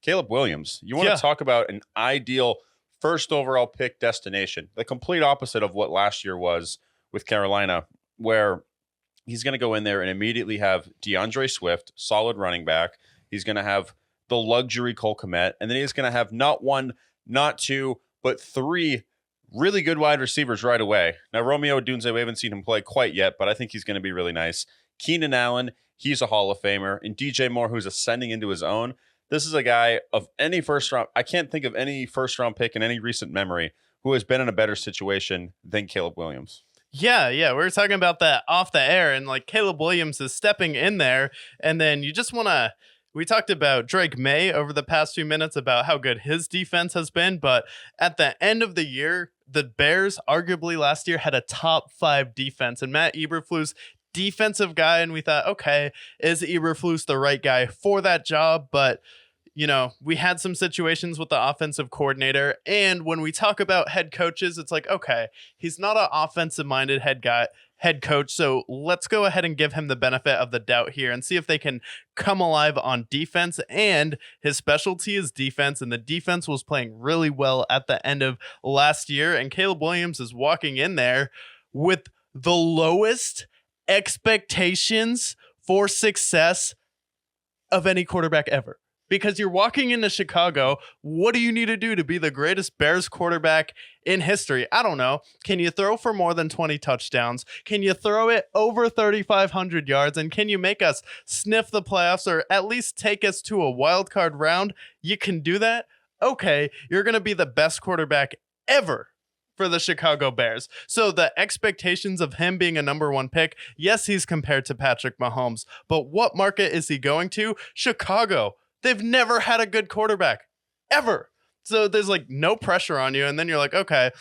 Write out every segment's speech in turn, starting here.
Caleb Williams. You want to talk about an ideal first overall pick destination, the complete opposite of what last year was with Carolina, where he's going to go in there and immediately have DeAndre Swift, solid running back. He's going to have the luxury Cole Kmet, and then he's going to have not one, not two, but three really good wide receivers right away. Now, Romeo Odunze, we haven't seen him play quite yet, but I think he's going to be really nice. Keenan Allen, he's a Hall of Famer, and DJ Moore, who's ascending into his own. This is a guy of any first round. I can't think of any first round pick in any recent memory who has been in a better situation than Caleb Williams. Yeah. We were talking about that off the air, and like Caleb Williams is stepping in there, and then you just want to. We talked about Drake May over the past few minutes about how good his defense has been, but at the end of the year, the Bears arguably last year had a top 5 defense, and Matt Eberflus, defensive guy, and we thought, okay, is Eberflus the right guy for that job? But we had some situations with the offensive coordinator, and when we talk about head coaches, it's like, okay, he's not an offensive-minded head coach, so let's go ahead and give him the benefit of the doubt here and see if they can come alive on defense. And his specialty is defense, and the defense was playing really well at the end of last year, and Caleb Williams is walking in there with the lowest expectations for success of any quarterback ever. Because you're walking into Chicago, what do you need to do to be the greatest Bears quarterback in history? I don't know. Can you throw for more than 20 touchdowns? Can you throw it over 3,500 yards? And can you make us sniff the playoffs or at least take us to a wild card round? You can do that? Okay, you're going to be the best quarterback ever for the Chicago Bears. So the expectations of him being a number 1 pick, yes, he's compared to Patrick Mahomes, but what market is he going to? Chicago. They've never had a good quarterback, ever. So there's like no pressure on you. And then you're like, okay,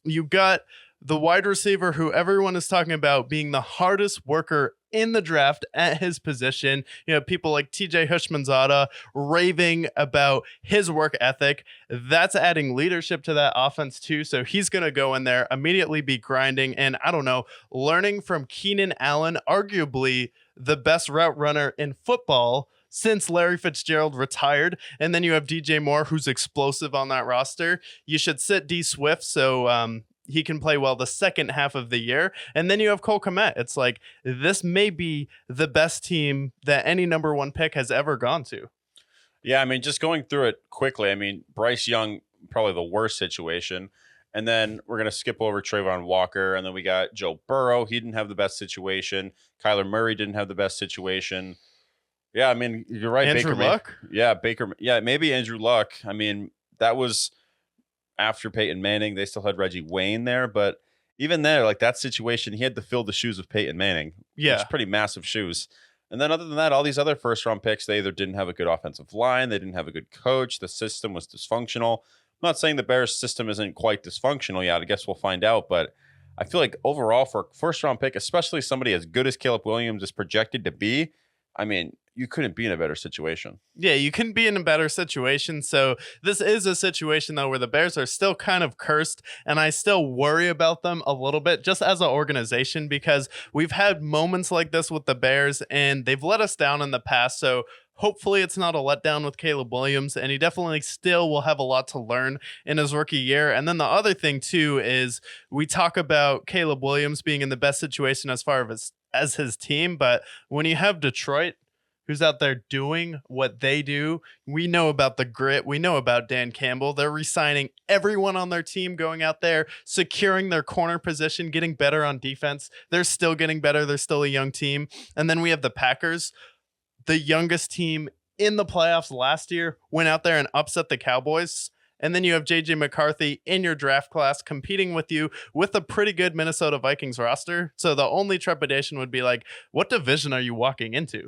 you got the wide receiver who everyone is talking about being the hardest worker in the draft at his position. People like TJ Hushmanzada raving about his work ethic. That's adding leadership to that offense too. So he's going to go in there, immediately be grinding. And I don't know, learning from Keenan Allen, arguably the best route runner in football since Larry Fitzgerald retired. And then you have DJ Moore, who's explosive on that roster. You should sit D Swift so he can play well the second half of the year. And then you have Cole Kmet. It's like, this may be the best team that any number 1 pick has ever gone to. Yeah, I mean, just going through it quickly, I mean, Bryce Young, probably the worst situation. And then we're going to skip over Trayvon Walker. And then we got Joe Burrow. He didn't have the best situation. Kyler Murray didn't have the best situation. Yeah, I mean, you're right. Andrew Luck? Baker. Yeah, maybe Andrew Luck. I mean, that was after Peyton Manning. They still had Reggie Wayne there. But even there, like that situation, he had to fill the shoes of Peyton Manning. Yeah. Which is pretty massive shoes. And then other than that, all these other first-round picks, they either didn't have a good offensive line, they didn't have a good coach, the system was dysfunctional. I'm not saying the Bears system isn't quite dysfunctional yet. I guess we'll find out. But I feel like overall for a first-round pick, especially somebody as good as Caleb Williams is projected to be, I mean, you couldn't be in a better situation. Yeah, you couldn't be in a better situation. So this is a situation, though, where the Bears are still kind of cursed, and I still worry about them a little bit just as an organization because we've had moments like this with the Bears, and they've let us down in the past. So hopefully it's not a letdown with Caleb Williams, and he definitely still will have a lot to learn in his rookie year. And then the other thing, too, is we talk about Caleb Williams being in the best situation as far as his team, but when you have Detroit, who's out there doing what they do. We know about the grit. We know about Dan Campbell. They're re-signing everyone on their team, going out there, securing their corner position, getting better on defense. They're still getting better. They're still a young team. And then we have the Packers, the youngest team in the playoffs last year, went out there and upset the Cowboys. And then you have J.J. McCarthy in your draft class competing with you with a pretty good Minnesota Vikings roster. So the only trepidation would be like, what division are you walking into?